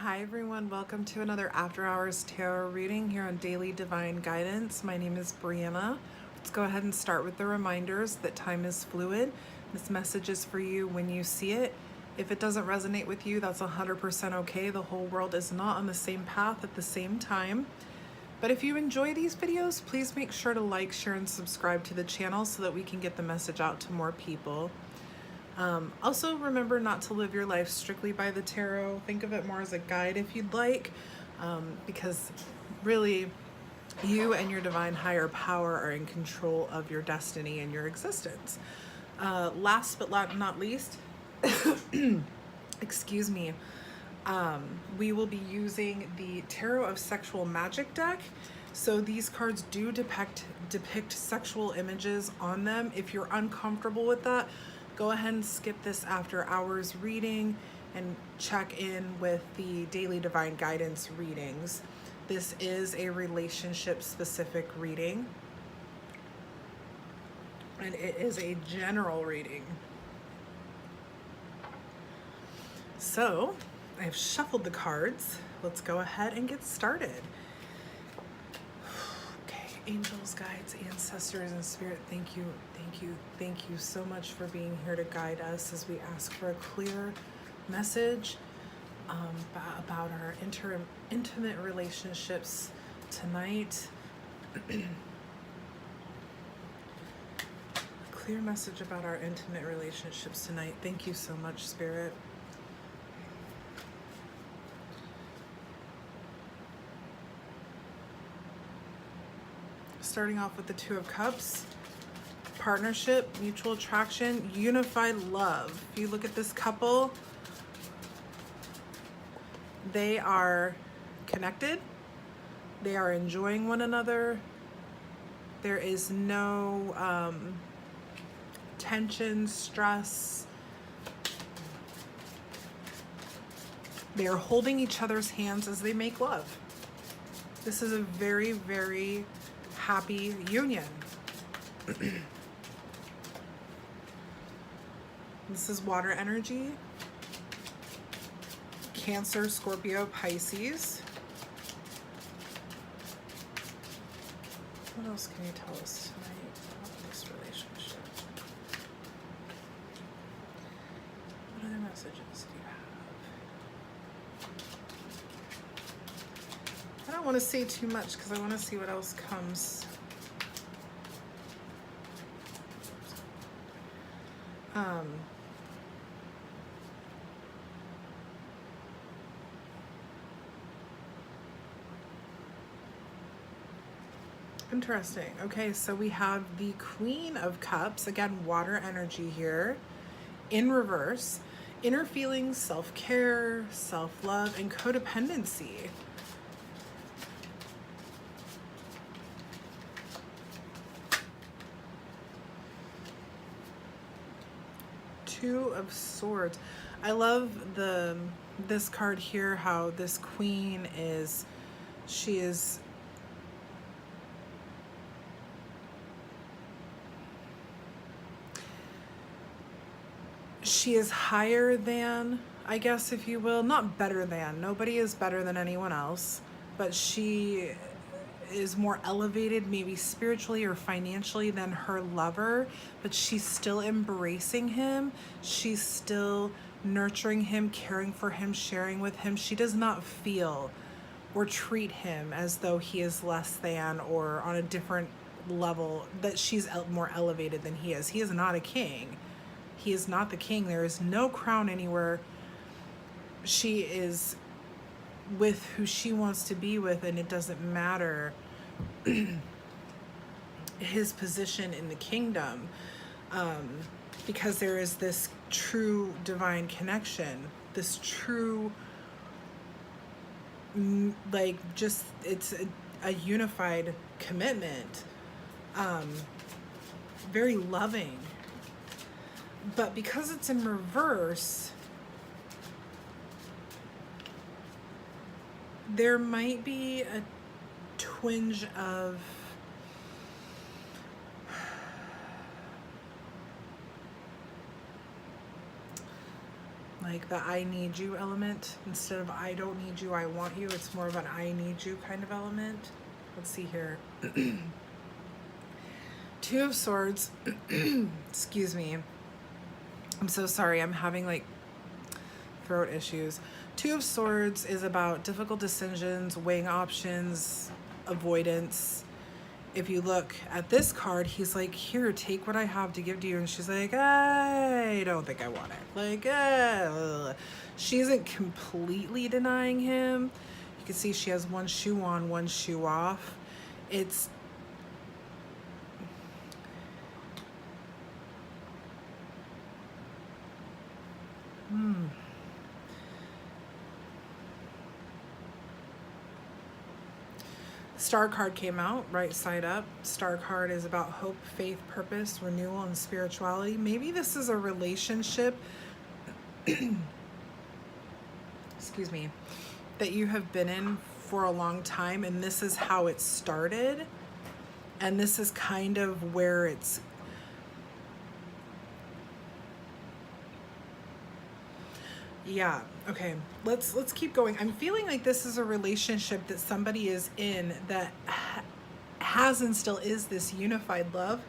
Hi everyone, welcome to another After Hours Tarot reading here on Daily Divine Guidance. My name is Brianna. Let's go ahead and start with the reminders that time is fluid. This message is for you when you see it. If it doesn't resonate with you, that's 100% okay. The whole world is not on the same path at the same time. But if you enjoy these videos, please make sure to like, share, and subscribe to the channel so that we can get the message out to more people. Also, remember not to live your life strictly by the tarot. Think of it more as a guide if you'd like, because really you and your divine higher power are in control of your destiny and your existence. Last but not least, excuse me, we will be using the Tarot of Sexual Magic deck. So these cards do depict sexual images on them. If you're uncomfortable with that, go ahead and skip this after hours reading and check in with the Daily Divine Guidance readings. This is a relationship specific reading, and it is a general reading. So I've shuffled the cards. Let's go ahead and get started. Angels, guides, ancestors, and spirit, thank you so much for being here to guide us as we ask for a clear message about our intimate relationships tonight. A clear message about our intimate relationships tonight. Thank you so much, Spirit. Starting off with the Two of Cups, partnership, mutual attraction, unified love. If you look at this couple, they are connected. They are enjoying one another. There is no tension, stress. They are holding each other's hands as they make love. This is a very, very happy union. This is water energy. Cancer, Scorpio, Pisces. What else can you tell us tonight about this relationship? What other messages do you have? I don't want to say too much because I want to see what else comes. Interesting. Okay, so we have the Queen of Cups, again, water energy here, in reverse. Inner feelings, self-care, self-love, and codependency. Two of Swords. I love this card here, how this queen is, she is higher than, I guess, if you will, not better than. Nobody is better than anyone else, but she is more elevated, maybe spiritually or financially, than her lover, but she's still embracing him. She's still nurturing him, caring for him, sharing with him. She does not feel or treat him as though he is less than or on a different level, that she's more elevated than he is. He is not a king. He is not the king. There is no crown anywhere. She is with who she wants to be with, and it doesn't matter his position in the kingdom, because there is this true divine connection, this true, like, just, it's a unified commitment, very loving. But because it's in reverse, there might be a twinge of like the I need you element. Instead of I don't need you, I want you, it's more of an I need you kind of element. Let's see here. Two of Swords. Excuse me. I'm so sorry. I'm having like throat issues. Two of Swords is about difficult decisions, weighing options, avoidance. If you look at this card, he's like, here, take what I have to give to you. And she's like, I don't think I want it. Like, she isn't completely denying him. You can see she has one shoe on, one shoe off. It's Star card came out, right side up. Star card is about hope, faith, purpose, renewal, and spirituality. Maybe this is a relationship, excuse me, that you have been in for a long time, and this is how it started. And this is kind of where it's, yeah, okay, let's keep going. I'm feeling like this is a relationship that somebody is in that has and still is this unified love.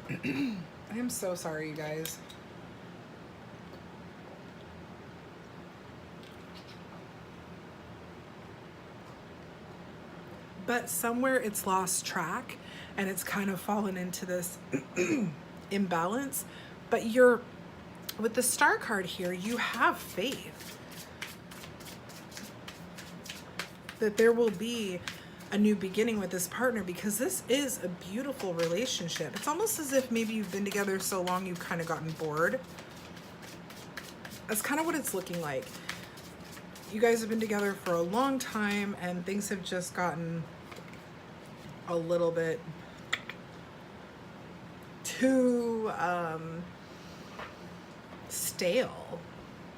I am so sorry, you guys. But somewhere it's lost track and it's kind of fallen into this imbalance. But you're, with the Star card here, you have faith that there will be a new beginning with this partner, because this is a beautiful relationship. It's almost as if maybe you've been together so long you've kind of gotten bored. That's kind of what it's looking like. You guys have been together for a long time and things have just gotten a little bit too stale.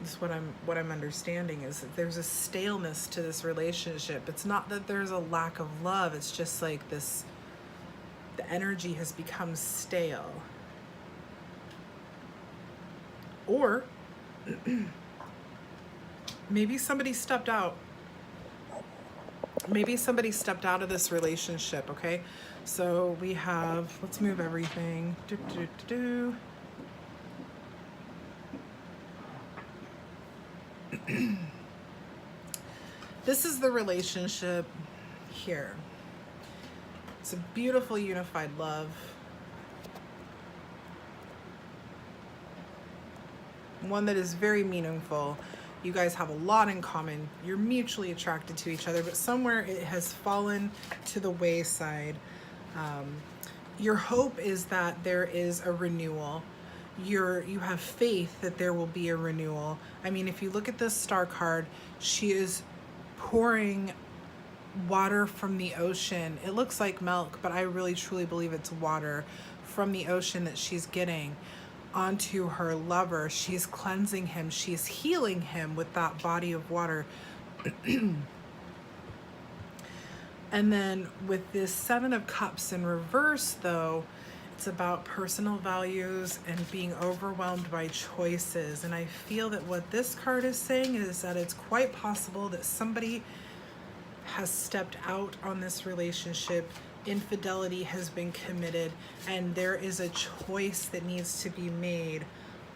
Is what I'm understanding, is that there's a staleness to this relationship. It's not that there's a lack of love, it's just like this, the energy has become stale. Or maybe somebody stepped out. Maybe somebody stepped out of this relationship, okay? So we have, let's move everything. This is the relationship here. It's a beautiful unified love. One that is very meaningful. You guys have a lot in common. You're mutually attracted to each other, but somewhere it has fallen to the wayside. Your hope is that there is a renewal. You have faith that there will be a renewal. I mean, if you look at this Star card, she is pouring water from the ocean. It looks like milk, but I really truly believe it's water from the ocean that she's getting onto her lover. She's cleansing him. She's healing him with that body of water. And then with this Seven of Cups in reverse, though, it's about personal values and being overwhelmed by choices. And I feel that what this card is saying is that it's quite possible that somebody has stepped out on this relationship. Infidelity has been committed, and there is a choice that needs to be made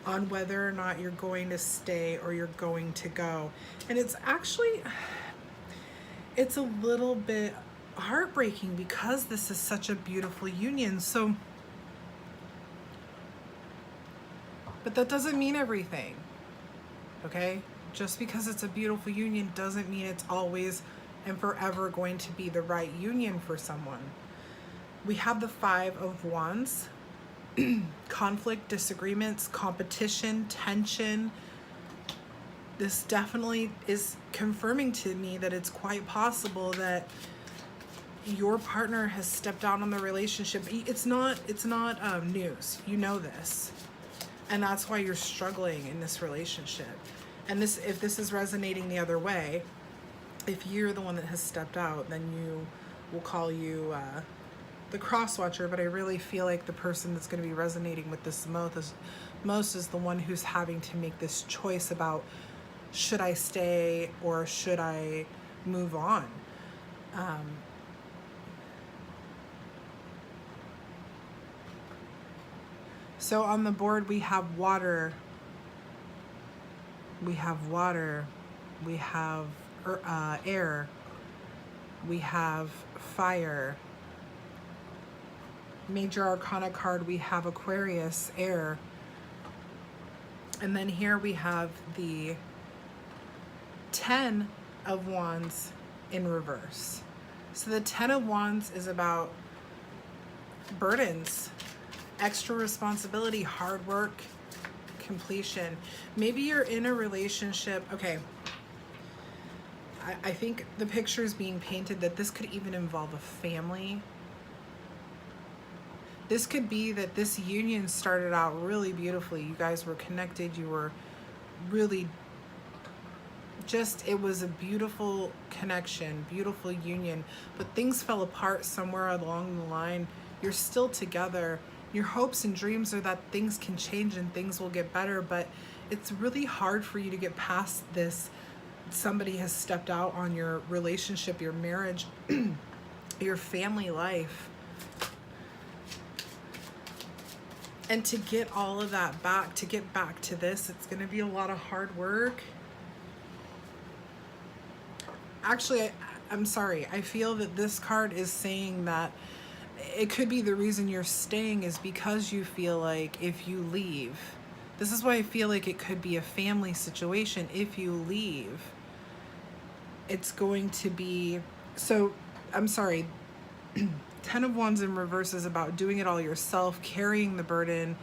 on whether or not you're going to stay or you're going to go. And it's actually, it's a little bit heartbreaking because this is such a beautiful union. So, but that doesn't mean everything, okay? Just because it's a beautiful union doesn't mean it's always and forever going to be the right union for someone. We have the Five of Wands. Conflict, disagreements, competition, tension. This definitely is confirming to me that it's quite possible that your partner has stepped out on the relationship. It's not news. You know this. And that's why you're struggling in this relationship. And this, if this is resonating the other way, if you're the one that has stepped out, then you will call you the cross watcher, but I really feel like the person that's going to be resonating with this most is the one who's having to make this choice about, should I stay or should I move on? So on the board we have water, we have air, we have fire. Major Arcana card, we have Aquarius, air. And then here we have the 10 of Wands in reverse. So the 10 of Wands is about burdens, extra responsibility, hard work, completion. Maybe you're in a relationship. Okay. I think the picture is being painted that this could even involve a family. This could be that this union started out really beautifully. You guys were connected. You were really just, it was a beautiful connection, beautiful union, but things fell apart somewhere along the line. You're still together. Your hopes and dreams are that things can change and things will get better, but it's really hard for you to get past this. Somebody has stepped out on your relationship, your marriage, your family life. And to get all of that back, to get back to this, it's going to be a lot of hard work. Actually, I'm sorry. I feel that this card is saying that it could be the reason you're staying is because you feel like if you leave, this is why I feel like it could be a family situation. If you leave, it's going to be, so I'm sorry. 10 of Wands in reverse is about doing it all yourself, carrying the burden,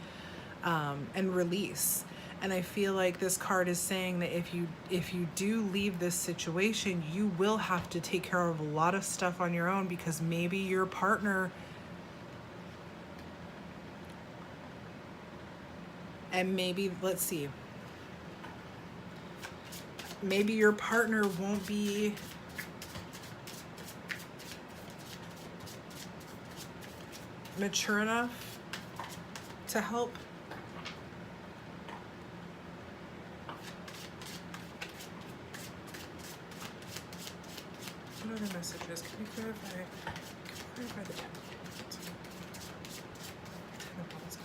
and release. And I feel like this card is saying that if you do leave this situation, you will have to take care of a lot of stuff on your own, because maybe your partner, and maybe, let's see, maybe your partner won't be mature enough to help. What other messages? Can you clarify the 10 of Wands?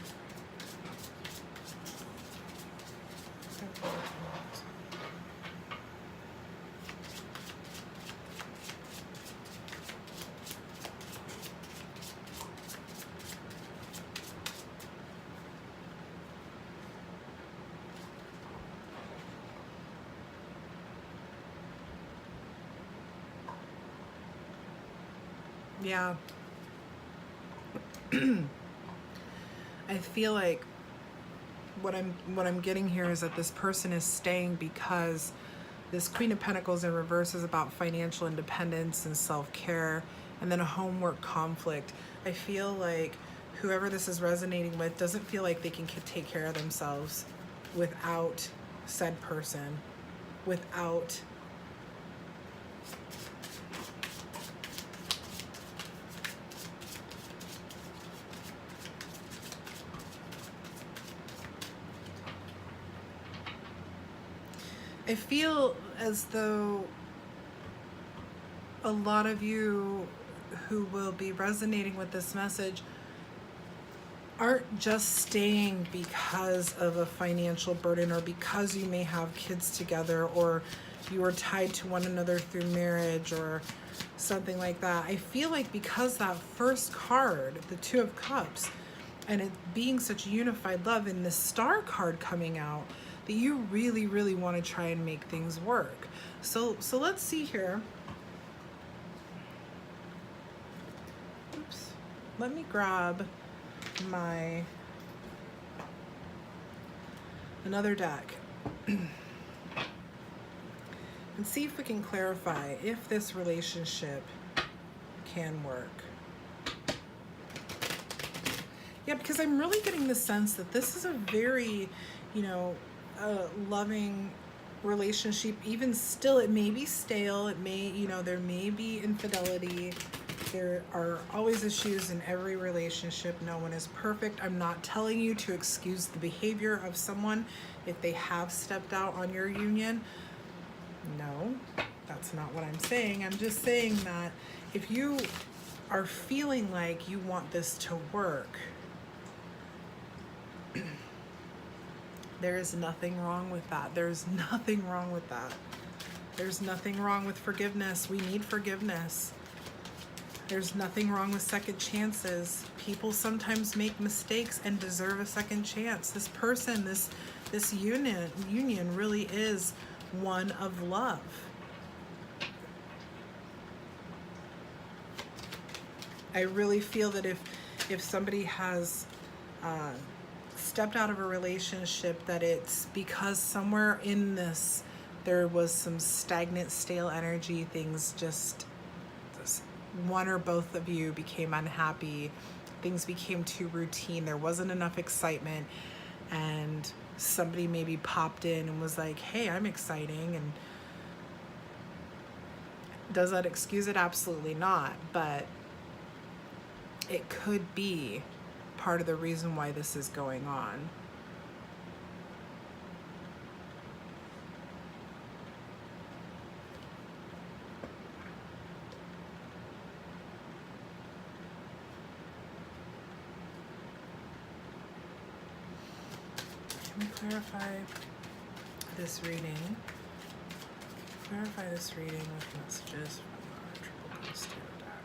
Yeah. I feel like what I'm getting here is that this person is staying because this Queen of Pentacles in reverse is about financial independence and self-care, and then a homework conflict. I feel like whoever this is resonating with doesn't feel like they can take care of themselves without said person, without I feel as though a lot of you who will be resonating with this message aren't just staying because of a financial burden, or because you may have kids together, or you are tied to one another through marriage or something like that. I feel like because that first card, the Two of Cups, and it being such unified love, and the Star card coming out, that you really, really want to try and make things work. So let's see here. Oops. Let me grab another deck and see if we can clarify if this relationship can work. Yeah, because I'm really getting the sense that this is a very, loving relationship. Even still, it may be stale, it may, there may be infidelity, There are always issues in every relationship. No one is perfect. I'm not telling you to excuse the behavior of someone if they have stepped out on your union. No, that's not what I'm saying. I'm just saying that if you are feeling like you want this to work, there is nothing wrong with that. There's nothing wrong with that. There's nothing wrong with forgiveness. We need forgiveness. There's nothing wrong with second chances. People sometimes make mistakes and deserve a second chance. This person, this union really is one of love. I really feel that if somebody has stepped out of a relationship, that it's because somewhere in this there was some stagnant, stale energy. Things just one or both of you became unhappy. Things became too routine. There wasn't enough excitement, and somebody maybe popped in and was like, hey, I'm exciting. And does that excuse it? Absolutely not. But it could be part of the reason why this is going on. Let me clarify this reading. Clarify this reading with messages from our Triple Crystal deck.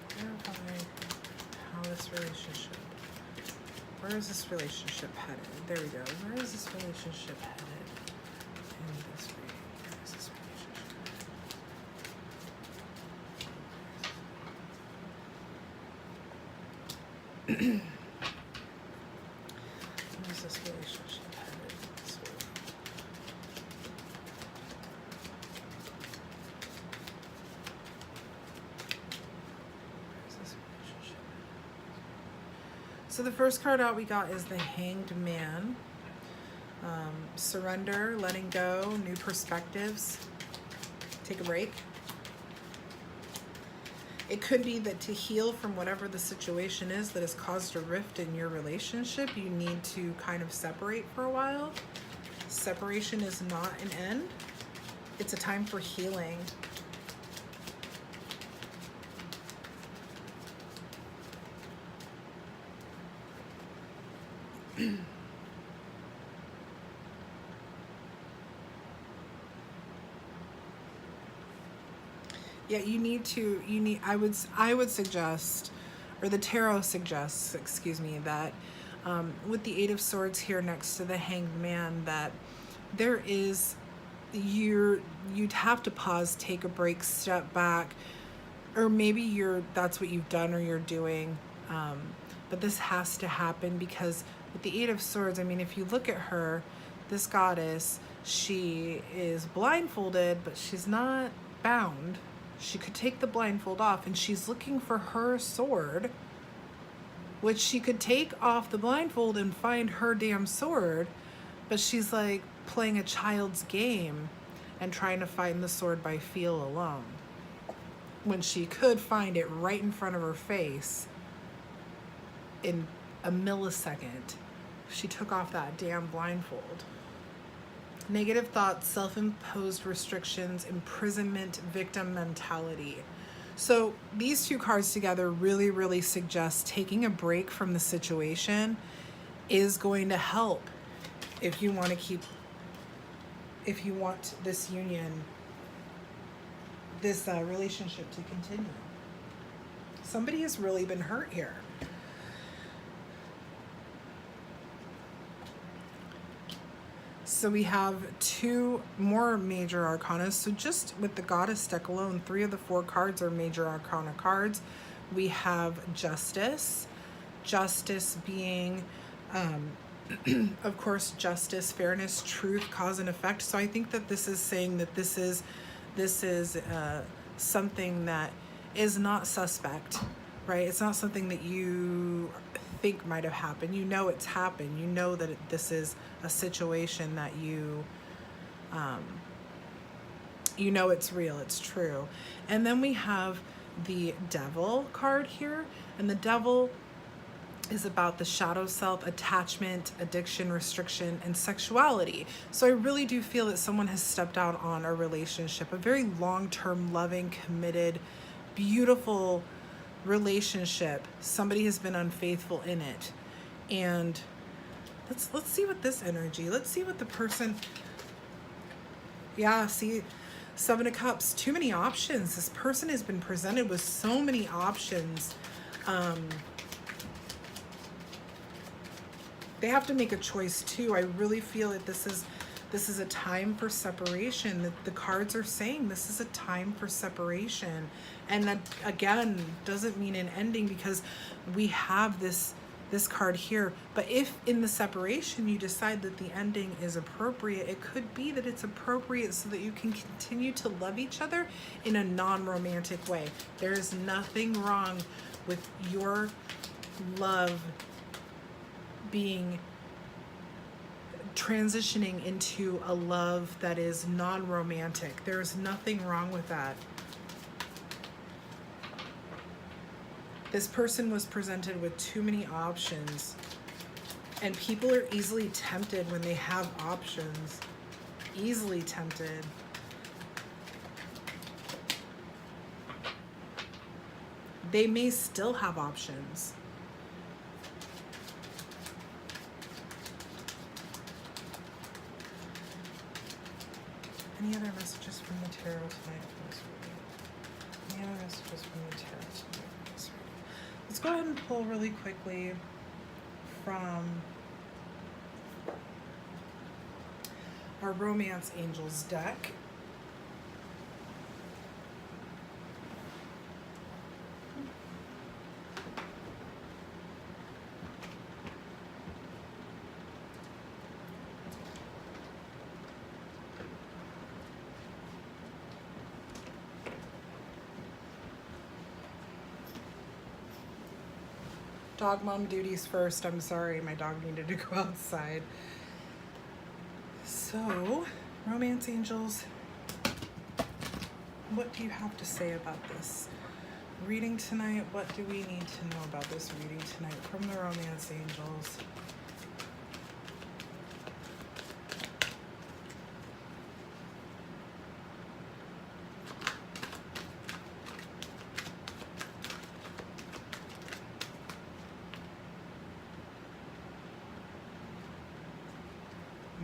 Clarify how this relationship, where is this relationship headed? There we go. Where is this relationship headed in this reading? Where is this relationship? Where is this relationship headed in this reading? So the first card out we got is the Hanged Man. Surrender, letting go, new perspectives, take a break. It could be that to heal from whatever the situation is that has caused a rift in your relationship, you need to kind of separate for a while. Separation is not an end. It's a time for healing. Yeah, I would suggest, or the tarot suggests, excuse me, that with the Eight of Swords here next to the Hanged Man, that there is, you'd have to pause, take a break, step back, or maybe that's what you've done or you're doing, but this has to happen because with the Eight of Swords, I mean, if you look at her, this goddess, she is blindfolded, but she's not bound. She could take the blindfold off, and she's looking for her sword, which she could take off the blindfold and find her damn sword, but she's like playing a child's game and trying to find the sword by feel alone, when she could find it right in front of her face in a millisecond. She took off that damn blindfold. Negative thoughts, self-imposed restrictions, imprisonment, victim mentality. So these two cards together really, really suggest taking a break from the situation is going to help if you want this union, this relationship to continue. Somebody has really been hurt here. So we have two more major arcana. So just with the Goddess deck alone, 3 of the 4 cards are major arcana cards. We have Justice. Justice being, of course, justice, fairness, truth, cause and effect. So I think that this is saying that this is something that is not suspect, right? It's not something that you think might have happened. You know it's happened. You know that this is a situation that you know it's real, it's true. And then we have the Devil card here. And the Devil is about the shadow self, attachment, addiction, restriction, and sexuality. So I really do feel that someone has stepped out on a relationship, a very long-term, loving, committed, beautiful relationship. Somebody has been unfaithful in it. And let's see what this energy, let's see what the person, yeah, see, Seven of Cups, too many options. This person has been presented with so many options. They have to make a choice too. I really feel that this is a time for separation. That the cards are saying this is a time for separation. And that, again, doesn't mean an ending, because we have this card here. But if in the separation you decide that the ending is appropriate, it could be that it's appropriate so that you can continue to love each other in a non-romantic way. There is nothing wrong with your love being transitioning into a love that is non-romantic. There's nothing wrong with that. This person was presented with too many options, and people are easily tempted when they have options. Easily tempted. They may still have options. Any other messages from the tarot tonight for this reading? Any other messages from the tarot tonight for this reading? Let's go ahead and pull really quickly from our Romance Angels deck. Dog mom duties first. I'm sorry, my dog needed to go outside. So, Romance Angels, what do you have to say about this reading tonight? What do we need to know about this reading tonight from the Romance Angels?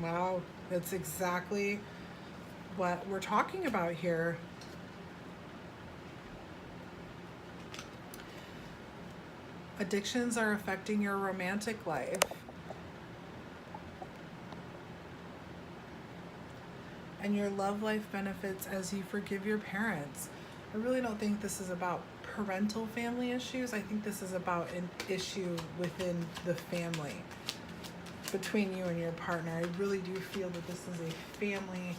Wow, that's exactly what we're talking about here. Addictions are affecting your romantic life. And your love life benefits as you forgive your parents. I really don't think this is about parental family issues. I think this is about an issue within the family, between you and your partner. I really do feel that this is a family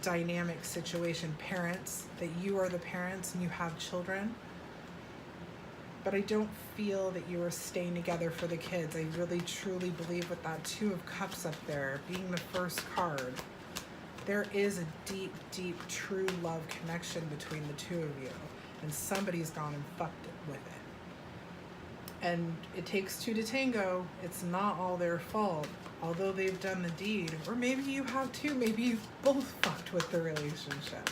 dynamic situation. Parents, that you are the parents and you have children. But I don't feel that you are staying together for the kids. I really truly believe with that Two of Cups up there being the first card, there is a deep, deep, true love connection between the two of you. And somebody's gone and fucked it with it. And it takes two to tango. It's not all their fault, although they've done the deed. Or maybe you have too. Maybe you've both fucked with the relationship.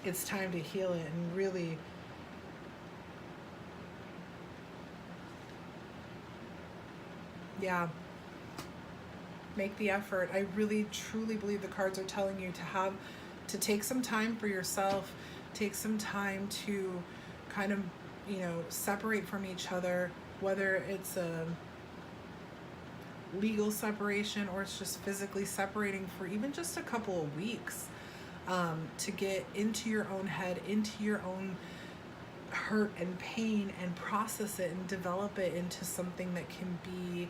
It's time to heal it and really make the effort. I really truly believe the cards are telling you to take some time for yourself. Take some time to kind of, separate from each other, whether it's a legal separation or it's just physically separating for even just a couple of weeks, to get into your own head, into your own hurt and pain, and process it and develop it into something that can be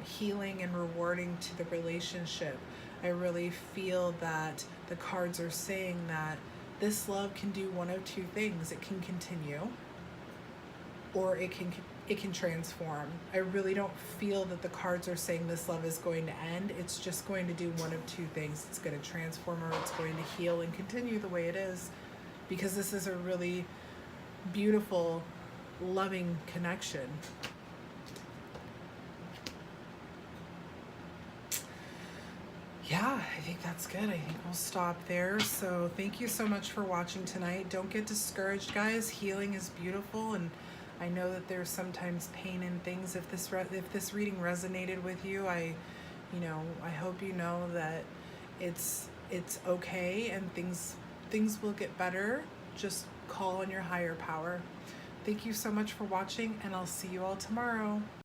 healing and rewarding to the relationship. I really feel that the cards are saying that this love can do one of two things. It can continue, or it can it can transform. I really don't feel that the cards are saying this love is going to end. It's just going to do one of two things. It's going to transform, or it's going to heal and continue the way it is, because this is a really beautiful, loving connection. Yeah, I think that's good. I think we'll stop there. So thank you so much for watching tonight. Don't get discouraged, guys. Healing is beautiful, and I know that there's sometimes pain in things. If this reading resonated with you, I hope you know that it's okay, and things will get better. Just call on your higher power. Thank you so much for watching, and I'll see you all tomorrow.